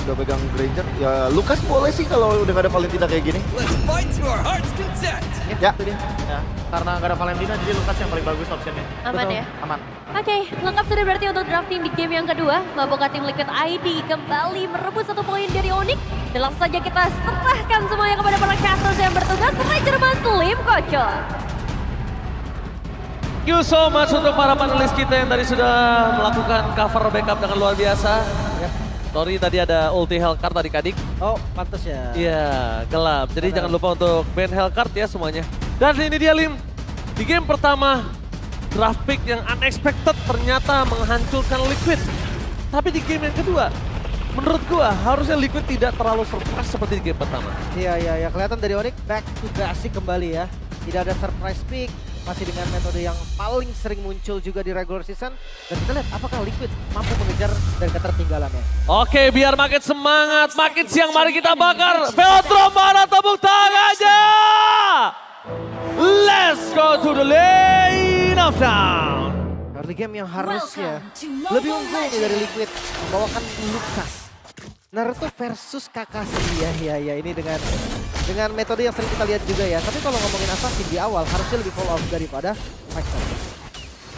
udah pegang Granger. Ya Lucas boleh sih kalau udah gak ada Valentina kayak gini. Let's fight to our heart's content. Ya. Itu dia. Ya. Karena nggak ada Valentina jadi Lucas yang paling bagus optionnya. Aman Betul. ya? Aman. Oke, lengkap sudah berarti untuk drafting di game yang kedua. Membuka tim Liquid ID kembali merebut 1 poin dari Onyx. Dan langsung saja kita serahkan semuanya kepada para casters yang bertugas. Ranger Muslim Kocok. Thank you so much untuk para panelis kita yang tadi sudah melakukan cover backup dengan luar biasa. Sorry tadi ada ulti Hellcard tadi Kadik. Oh, pantas ya. Iya, gelap. Jadi jangan lupa untuk ban Hellcard ya semuanya. Dan ini dia Lim. Di game pertama, draft pick yang unexpected ternyata menghancurkan Liquid. Tapi di game yang kedua, menurut gua harusnya Liquid tidak terlalu surprise seperti di game pertama. Iya. Kelihatan dari Onyx back to basic kembali ya. Tidak ada surprise pick. Masih dengan metode yang paling sering muncul juga di regular season. Dan kita lihat apakah Liquid mampu mengejar dari ketertinggalannya. Oke, biar makin semangat, makin siang mari kita bakar. Velodrome mana tepuk tangannya? Let's go to the lane of down. Early game yang harusnya lebih unggul nih dari Liquid. Membawakan Lucas. Naruto versus Kakashi ya ini dengan metode yang sering kita lihat juga ya. Tapi kalau ngomongin Assassin di awal harusnya lebih follow up daripada Fighter.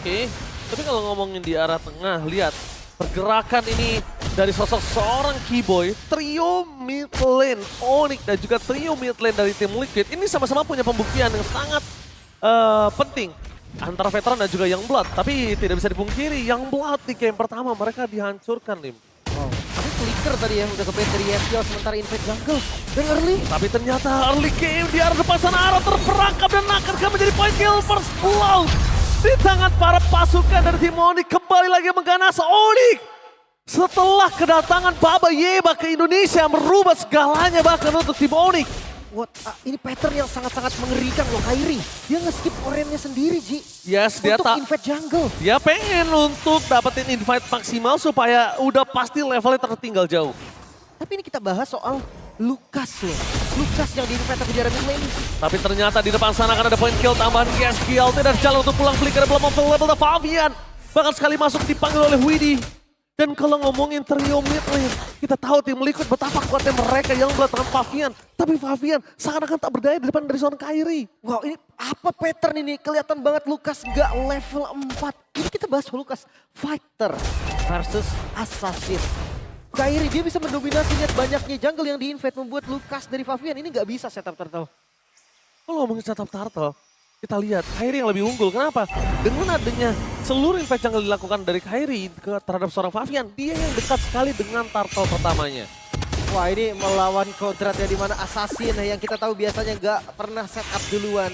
Oke, tapi kalau ngomongin di arah tengah, lihat pergerakan ini dari sosok seorang Keyboy, trio mid lane Onyx dan juga trio mid lane dari tim Liquid ini sama-sama punya pembuktian yang sangat penting antara veteran dan juga Youngblood. Tapi tidak bisa dipungkiri, Youngblood di game pertama mereka dihancurkan, Lim. Wow. Tapi flicker tadi ya udah ke dari FPL sementara invade jungle dan early. Tapi ternyata early game di arah depan sana arah terperangkap dan akan menjadi point kill first blood di tangan para pasukan dari tim Onyx. Kembali lagi mengganas Onyx setelah kedatangan Baba Yeba ke Indonesia merubah segalanya bahkan untuk tim Onyx. Ini pattern yang sangat-sangat mengerikan loh Kairi. Dia nge-skip orennya sendiri Ji. Yes, dia untuk invade jungle. Dia pengen untuk dapetin invite maksimal supaya udah pasti levelnya tertinggal jauh. Tapi ini kita bahas soal Lucas loh. Lucas yang di-invite tapi di mid lane. Tapi ternyata di depan sana akan ada point kill tambahan GSGLT dan jalan untuk pulang flicker belum level Favian. Bahkan sekali masuk dipanggil oleh Widdy. Dan kalau ngomongin trio mid lane, kita tahu tim Liquid betapa kuatnya mereka yang belakang Favian. Tapi Favian seakan-akan tak berdaya di depan dari seorang Kairi. Wow, ini apa pattern ini? Kelihatan banget Lucas nggak level 4. Ini kita bahas Lucas Fighter versus Assassin. Kairi dia bisa mendominasi lihat banyaknya jungle yang di-invade membuat Lucas dari Favian ini nggak bisa setup turtle. Kalau ngomongin setup turtle, kita lihat Kairi yang lebih unggul. Kenapa? Dengan adanya seluruh invade jungle dilakukan dari Kairi terhadap seorang Favian, dia yang dekat sekali dengan turtle pertamanya. Wah ini melawan kodratnya di mana Assassin yang kita tahu biasanya nggak pernah setup duluan.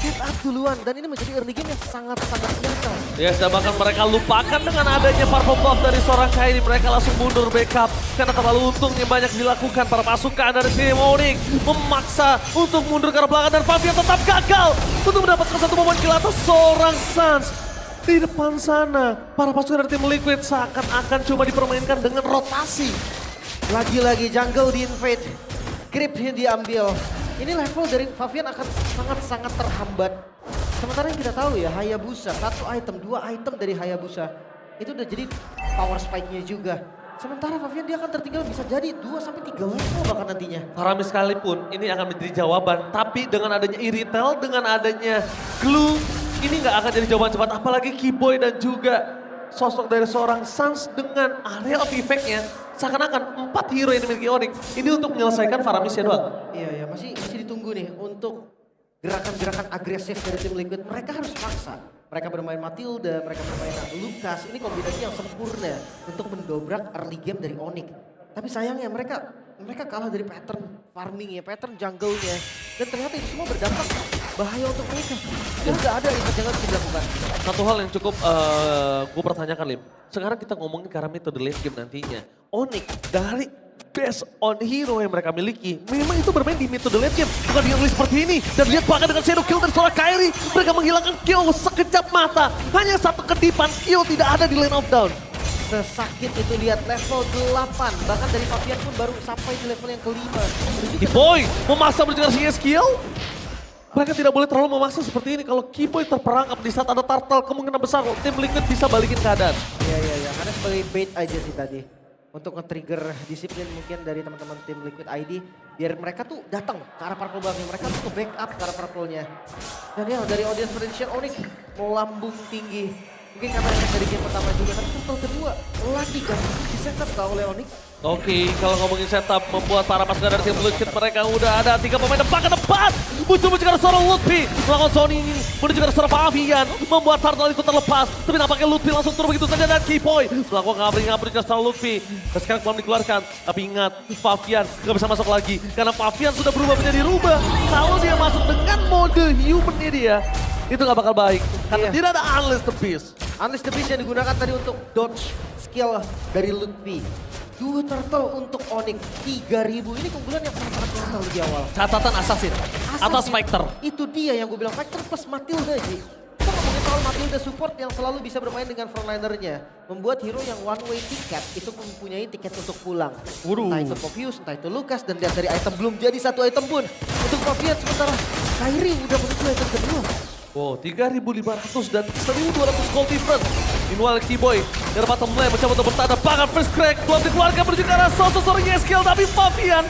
Setup duluan dan ini menjadi early game yang sangat-sangat nyata. Yes, dan bahkan mereka lupakan dengan adanya purple buff dari seorang Kairi. Mereka langsung mundur backup karena terlalu untungnya banyak dilakukan para pasukan dari tim Onyx. Memaksa untuk mundur ke arah belakang dan Favian tetap gagal untuk mendapatkan satu momen kill atas seorang Suns. Di depan sana, para pasukan dari tim Liquid seakan-akan cuma dipermainkan dengan rotasi. Lagi-lagi jungle di-invade, creepnya diambil. Ini level dari Favian akan sangat-sangat terhambat. Sementara yang kita tahu ya, Hayabusa, 1 item, 2 item dari Hayabusa. Itu udah jadi power spike-nya juga. Sementara Favian dia akan tertinggal bisa jadi 2-3 level bahkan nantinya. Parami sekalipun ini akan menjadi jawaban. Tapi dengan adanya Iritel, dengan adanya Glue, ini nggak akan jadi jawaban cepat. Apalagi Keyboy dan juga sosok dari seorang Suns dengan area of effect-nya. Seakan-akan 4 hero yang dimiliki Onyx ini untuk menyelesaikan Faramisnya doang. Iya, masih ditunggu nih untuk gerakan-gerakan agresif dari tim Liquid. Mereka harus paksa. Mereka bermain Matilda, mereka bermain Lucas. Ini kombinasi yang sempurna untuk mendobrak early game dari Onyx. Tapi sayangnya mereka kalah dari pattern farmingnya, pattern jungle-nya. Dan ternyata itu semua berdampak bahaya untuk mereka. Tidak ada yang jangan dilakukan. Satu hal yang cukup gue pertanyakan Lim. Sekarang kita ngomongin karena metode late game nantinya. Onyx dari based on hero yang mereka miliki, memang itu bermain di metode late game. Bukan di early seperti ini. Dan lihat bahkan dengan shadow kill dari seorang Kairi. Mereka menghilangkan kill sekejap mata. Hanya satu kedipan kill tidak ada di lane of down. Sesakit itu lihat level 8. Bahkan dari Favian pun baru sampai di level yang kelima. Keyboy memaksa mencegah skill. Mereka tidak boleh terlalu memaksa seperti ini. Kalau Keyboy terperangkap di saat ada turtle, kemungkinan besar tim Liquid bisa balikin keadaan. Iya. Karena sebagai bait aja sih tadi. untuk nge-trigger disiplin mungkin dari teman-teman tim Liquid ID. Biar mereka tuh datang ke arah purple buff-nya, mereka tuh nge-backup ke arah purple-nya. Dan ya dari audience prediction Onyx melambung tinggi. Mungkin karena efek dari game pertama juga, tapi turtle kedua lagi kan di setup gak oleh Onyx. Oke, kalau ngomongin setup membuat para pasukan dari tim Liquid mereka udah ada 3 pemain depan ke depan. Muncul-muncul ke seorang Lutfi melakukan Sony ini menuju ke seorang Fabian membuat Turtle itu terlepas. Tapi nampaknya Lutfi langsung turun begitu saja dan Keyboy melakukan ngabri-ngabri ke seorang Lutfi. Dan sekarang belum dikeluarkan, tapi ingat Fabian nggak bisa masuk lagi karena Fabian sudah berubah menjadi rubah. Kalau dia masuk dengan mode human-nya dia, itu nggak bakal baik karena tidak ada Unleash the Beast. Unleash the Beast yang digunakan tadi untuk dodge skill dari Lutfi. 2 turtle untuk Onyx, 3.000. Ini keunggulan yang sangat-sangat nyata di awal. Catatan Assassin atau Spectre. Itu dia yang gue bilang, Spectre plus Matilda Ji. Kita ngomongin soal Matilda support yang selalu bisa bermain dengan frontlinernya. Membuat hero yang one way ticket itu mempunyai tiket untuk pulang. Entah itu Popius, entah itu Lucas, dan lihat dari item belum jadi 1 item pun. Untuk Popius sementara Kairi udah menuju item kedua. Wow, 3.500 dan 1.200 gold difference. Meanwhile Keyboy dari bottom lane mencoba untuk bertahan bahkan first crack. Belum dikeluarkan menuju ke arah sosok skill tapi Fabian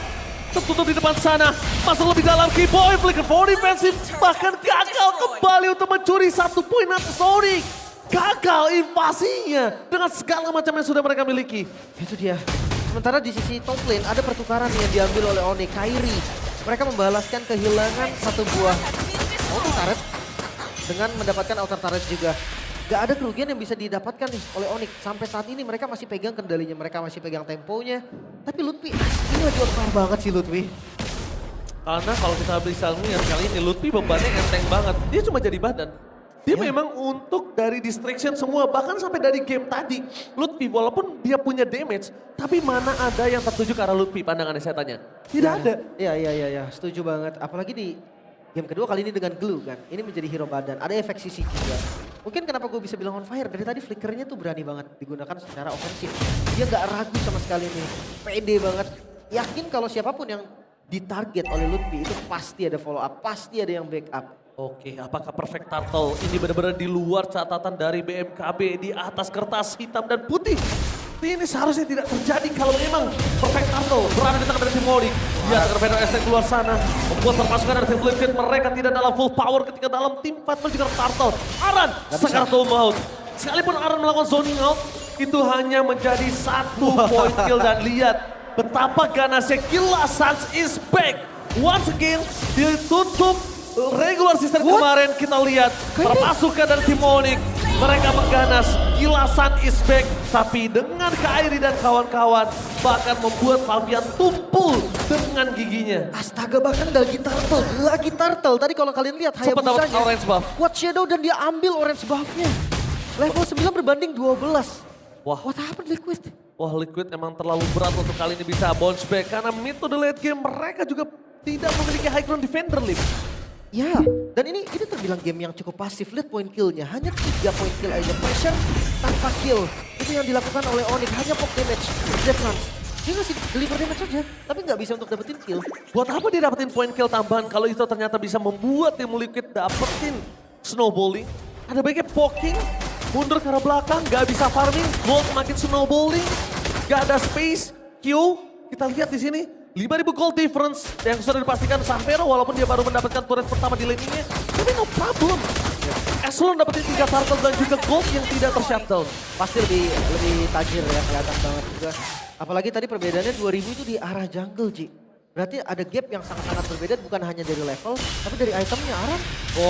tertutup di depan sana. Masuk lebih dalam Keyboy, flicker for defensive. Bahkan gagal kembali untuk mencuri 1 poin atas Onyx. Gagal invasinya dengan segala macam yang sudah mereka miliki. Itu dia. Sementara di sisi top lane ada pertukaran yang diambil oleh Onyx. Kairi. Mereka membalaskan kehilangan 1 buah auto turret dengan mendapatkan outer turret juga. Gak ada kerugian yang bisa didapatkan nih oleh Onyx. Sampai saat ini mereka masih pegang kendalinya, mereka masih pegang temponya. Tapi Lutfi, ini lagi on fire banget sih Lutfi. Karena kalau kita bisa lihat kali ini Lutfi bebannya enteng banget. Dia cuma jadi badan. Dia memang untuk dari distraction semua, bahkan sampai dari game tadi. Lutfi walaupun dia punya damage, tapi mana ada yang tertuju ke arah Lutfi pandangannya saya tanya. Tidak ada. Iya, setuju banget. Apalagi di game kedua kali ini dengan Glue kan. Ini menjadi hero badan, ada efek sisi juga. Mungkin kenapa gue bisa bilang on fire, dari tadi flickernya tuh berani banget digunakan secara ofensif. Dia gak ragu sama sekali nih, pede banget. Yakin kalau siapapun yang ditarget oleh Lutfi itu pasti ada follow up, pasti ada yang backup. Oke, apakah Perfect Turtle ini benar-benar di luar catatan dari BMKB di atas kertas hitam dan putih? Ini seharusnya tidak terjadi kalau memang Perfect Turtle berada di tangan dari tim Onyx. Dia akan Venom ST keluar sana, membuat perpasukan dari tim Liquid mereka tidak dalam full power ketika dalam tim fight menuju ke Turtle. Aran sekarang out. Sekalipun Aran melakukan zoning out, itu hanya menjadi 1 point kill dan lihat betapa ganasnya Killa Sans is back. Once again ditutup regular season kemarin kita lihat perpasukan dari tim Onyx. Mereka mengganas, Kilasan is back, tapi dengan Kairi dan kawan-kawan bahkan membuat Fabian tumpul dengan giginya. Astaga, bahkan lagi turtle. Tadi kalau kalian lihat Sempat dapat Hayabusanya, orange buff. Quad Shadow dan dia ambil orange buffnya. Level 9 berbanding 12. Wah. What happened Liquid? Wah, Liquid emang terlalu berat untuk kali ini bisa bounce back karena mid to the late game mereka juga tidak memiliki high ground defender Lip. Ya, dan ini terbilang game yang cukup pasif. Lihat point kill-nya, hanya 3 point kill aja. Pressure tanpa kill, itu yang dilakukan oleh Onyx. Hanya pop damage, Death Runs. Dia ngasih deliver damage saja, tapi nggak bisa untuk dapetin kill. Buat apa dia dapetin point kill tambahan kalau itu ternyata bisa membuat tim Liquid dapetin snowballing? Ada baiknya poking, mundur ke arah belakang, nggak bisa farming, gold makin snowballing, nggak ada space, Q. Kita lihat di sini. 5.000 gold difference yang sudah dipastikan Sanfero walaupun dia baru mendapatkan turret pertama di laningnya. Tapi no problem. Eslon dapetin 3 turtle dan juga gold yang tidak tershutdown. Pasti lebih tajir ya, kelihatan banget juga. Apalagi tadi perbedaannya 2000 itu di arah jungle, Ji. Berarti ada gap yang sangat-sangat berbeda bukan hanya dari level, tapi dari itemnya Aran.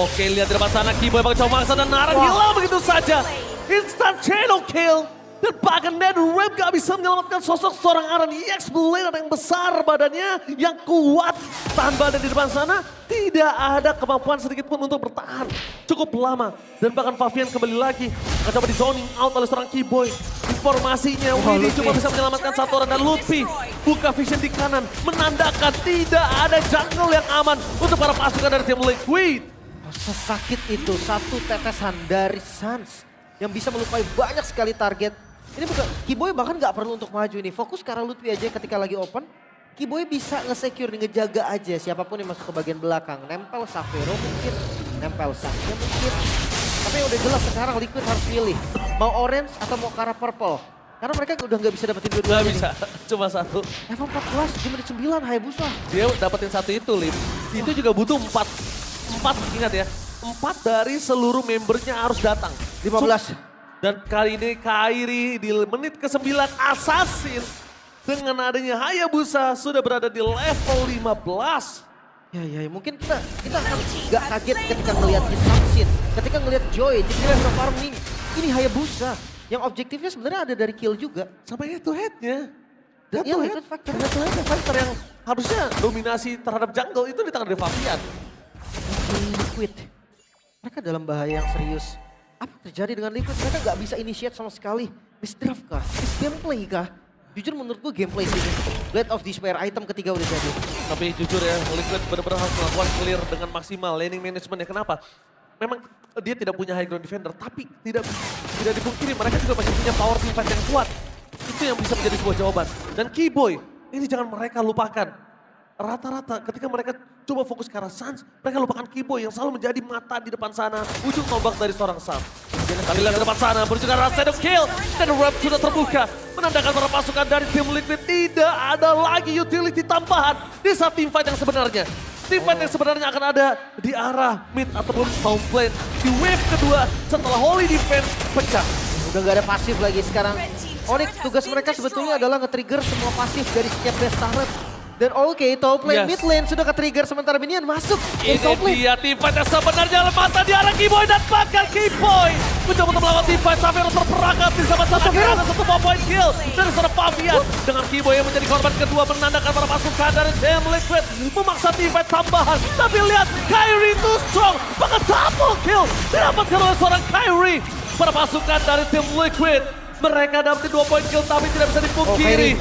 Oke, lihat di depan sana Keyboy bakal coba maksa dan Aran hilang begitu saja. Instant shadow kill. Dan bahkan NetherRealm gak bisa menyelamatkan sosok seorang Aran EX Blader yang besar badannya, yang kuat. Tahan badan di depan sana, tidak ada kemampuan sedikit pun untuk bertahan. Cukup lama, dan bahkan Fabian kembali lagi. Akan coba di zoning out oleh seorang Keyboy. Informasinya, Widdy cuma bisa menyelamatkan 1 orang dan Lutfi buka vision di kanan. Menandakan tidak ada jungle yang aman untuk para pasukan dari tim Liquid. Sesakit itu, 1 tetesan dari Sans yang bisa melukai banyak sekali target. Ini bukan, Keyboy bahkan gak perlu untuk maju nih. Fokus ke arah Lutfi aja ketika lagi open. Keyboy bisa nge-secure nih, ngejaga aja siapapun yang masuk ke bagian belakang. Nempel Sanfero mungkin, nempel Sangnya mungkin. Tapi udah jelas sekarang Liquid harus milih. Mau orange atau mau ke arah purple. Karena mereka udah nggak bisa dapetin Nggak dua-duanya. bisa, cuma satu. Level 14 di menit 9 Hayabusa. Dia dapetin satu itu, Lim. Itu juga butuh 4, ingat ya. 4 dari seluruh membernya harus datang. 15. Dan kali ini Kairi di menit ke-9 Assassin. Dengan adanya Hayabusa sudah berada di level 15. Ya, mungkin kita akan nggak kaget ketika ngelihat Assassin, ketika ngelihat Joy di level farming. Ini Hayabusa yang objektifnya sebenarnya ada dari kill juga. Sampai head-to-headnya. Iya, Head-to-head factor yang harusnya dominasi terhadap jungle itu di tangan dari Fabian. Liquid. Mereka dalam bahaya yang serius. Apa yang terjadi dengan Liquid? Mereka nggak bisa initiate sama sekali. Misdraft kah? Gameplay kah? Jujur menurut gue gameplay sih. Blade of Despair item ketiga udah jadi. Tapi jujur ya, Liquid benar-benar harus melakukan clear dengan maksimal laning managementnya. Kenapa? Memang dia tidak punya high ground defender, tapi tidak dipungkiri mereka juga masih punya power team fight yang kuat. Itu yang bisa menjadi sebuah jawaban. Dan Keyboy, ini jangan mereka lupakan. Rata-rata ketika mereka coba fokus ke arah Suns, mereka lupakan Keyboy yang selalu menjadi mata di depan sana. Ujung tombak dari seorang Sam. Kali lagi ke depan sana, menuju ke arah Shadow Kill. Dan Wrap sudah terbuka. Menandakan para pasukan dari tim Liquid tidak ada lagi utility tambahan di saat team fight yang sebenarnya. Team fight yang sebenarnya akan ada di arah mid ataupun top lane. Di wave kedua setelah Holy Defense pecah. Udah gak ada pasif lagi sekarang. Onyx tugas mereka sebetulnya adalah nge-trigger semua pasif dari setiap best turret. Dan oke, top lane, mid lane sudah ke-trigger sementara minion masuk. Ini dia team fight yang sebenarnya mata di arah Keyboy dan bahkan Keyboy mencoba untuk melawan team fight. Xavero terperangkap di sama satu ada satu point kill dari seorang Fabian. Dengan Keyboy yang menjadi korban kedua menandakan para pasukan dari tim Liquid memaksa team fight tambahan. Tapi lihat Kairi too strong, bahkan double kill didapatkan oleh seorang Kairi. Para pasukan dari tim Liquid mereka dapat 2 point kill tapi tidak bisa dipungkiri.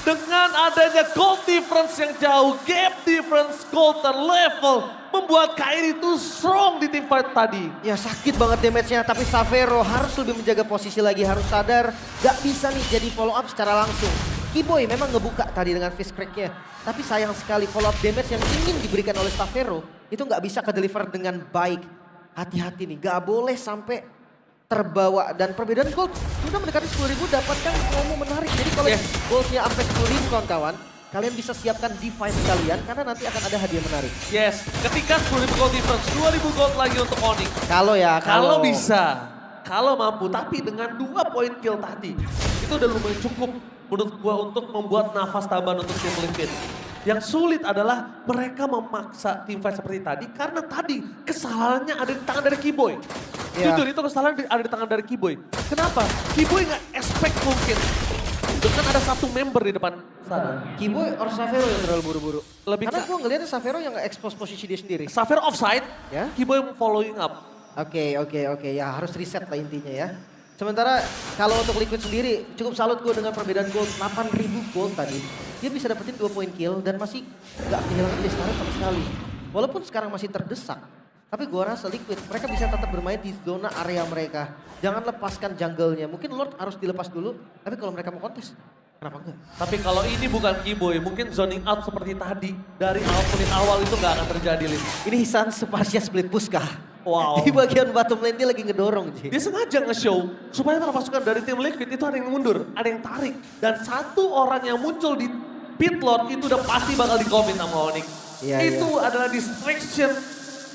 Dengan adanya gold difference yang jauh, gap difference gold dan level membuat Kairi itu strong di team fight tadi. Ya sakit banget damage-nya, tapi Xavero harus lebih menjaga posisi lagi, harus sadar gak bisa nih jadi follow up secara langsung. Keyboy memang ngebuka tadi dengan fist crack-nya, tapi sayang sekali follow up damage yang ingin diberikan oleh Xavero itu gak bisa ke-deliver dengan baik. Hati-hati nih, gak boleh sampai terbawa dan perbedaan gold sudah mendekati 10.000 dapatkan promo menarik. Jadi kalau goldnya sampai 10.000 kawan-kawan, kalian bisa siapkan divine kalian karena nanti akan ada hadiah menarik. Yes, ketika 10.000 gold difference, 2.000 gold lagi untuk Onyx. Kalau bisa, kalau mampu, tapi dengan 2 point kill tadi, itu udah lumayan cukup menurut gua untuk membuat nafas tambahan untuk tim Liquid. Yang sulit adalah mereka memaksa tim fight seperti tadi karena tadi kesalahannya ada di tangan dari Keyboy. Jujur itu kesalahan ada di tangan dari Keyboy. Kenapa? Keyboy nggak expect mungkin dengan ada satu member di depan sana. Keyboy or Xavero yang terlalu buru-buru? Karena Ke- gue ngeliatnya Xavero yang nge-expose posisi dia sendiri. Xavero offside, Ya. Keyboy following up. Oke, ya harus reset lah intinya ya. Sementara kalau untuk Liquid sendiri cukup salut gue dengan perbedaan gold 8.000 gold tadi. Dia bisa dapetin 2 point kill dan masih gak kehilangan base turret sama sekali. Walaupun sekarang masih terdesak. Tapi gue rasa Liquid mereka bisa tetap bermain di zona area mereka. Jangan lepaskan jungle-nya. Mungkin Lord harus dilepas dulu. Tapi kalau mereka mau kontes, kenapa enggak? Tapi kalau ini bukan Keyboy, mungkin zoning out seperti tadi. Dari menit awal itu nggak akan terjadi, Lin. Ini Hisan Spasial split push kah? Wow. Di bagian bottom lane dia lagi ngedorong. Ji. Dia sengaja nge-show supaya para pasukan dari tim Liquid itu ada yang mundur, ada yang tarik. Dan satu orang yang muncul di pit lord itu udah pasti bakal di-commit sama Onyx. Itu adalah distraction.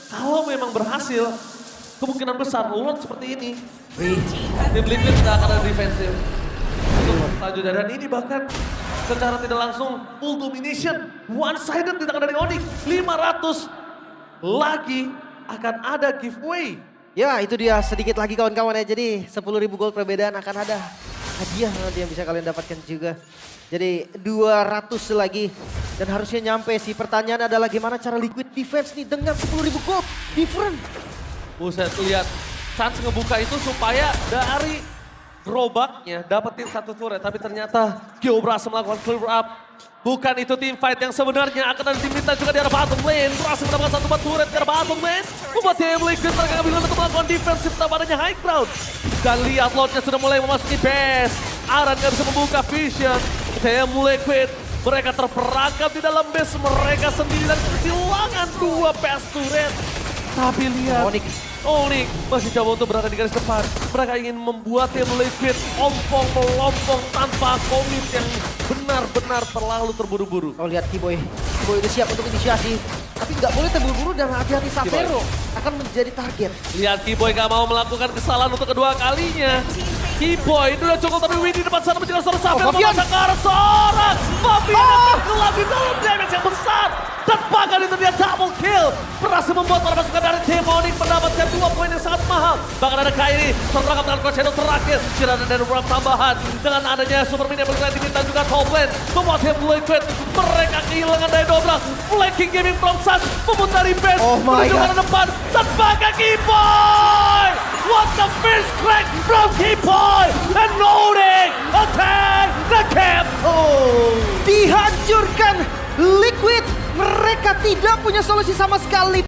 Kalau memang berhasil, kemungkinan besar Lord seperti ini. Tim Liquid nggak akan ada defensif. Untuk selanjutnya. Dan ini bahkan secara tidak langsung full domination. One-sided di tangan dari Onyx. 500 lagi akan ada giveaway. Ya itu dia sedikit lagi kawan-kawan ya. Jadi 10.000 gold perbedaan akan ada hadiah nanti yang bisa kalian dapatkan juga. Jadi 200 lagi dan harusnya nyampe sih. Pertanyaan adalah gimana cara Liquid defense nih dengan 10.000 gold different. Buset, lihat. Chance ngebuka itu supaya dari gerobaknya dapetin satu turret. Tapi ternyata Gio berhasil melakukan clear up. Bukan itu team fight yang sebenarnya akan ada diminta juga di arah bottom lane. Berhasil mendapatkan satu turret di arah bottom lane. Membuat tim Liquid mereka nggak bisa untuk melakukan defensif tanpa adanya high ground. Dan lihat Lordnya sudah mulai memasuki base. Aran nggak bisa membuka vision. Tim Liquid mereka terperangkap di dalam base mereka sendiri dan kehilangan 2 base turret. Tapi lihat Onyx masih coba untuk berada di garis depan. Mereka ingin membuat tim Liquid ompong melompong tanpa komit yang benar-benar terlalu terburu-buru. Oh lihat Kiboy udah siap untuk inisiasi. Tapi nggak boleh terburu-buru dan hati-hati Savero akan menjadi target. Lihat Kiboy gak mau melakukan kesalahan untuk kedua kalinya. Kiboy itu udah cukup, tapi Windy depan sana menjaga seorang Savero memasang ke arah seorang Fabian tergelap di dalam damage yang besar. Dan bahkan itu dia double kill. Berhasil membuat para pasukan dari tim Onyx mendapatkan 2 poin yang sangat mahal. Bahkan ada Kairi terperangkap dengan Crescendo terakhir. Tidak ada dari beberapa tambahan. Dengan adanya Super Minion yang bergerak diminta juga top lane. Membuat tim Liquid mereka kehilangan dari dobrak. Flanking Gaming from Suns memutari base. Oh my menuju God. ke depan. Dan bahkan Kiboy! What the first crack from Kiboy! And Onyx attack the camp! Oh, dihancurkan Liquid. Mereka tidak punya solusi sama sekali.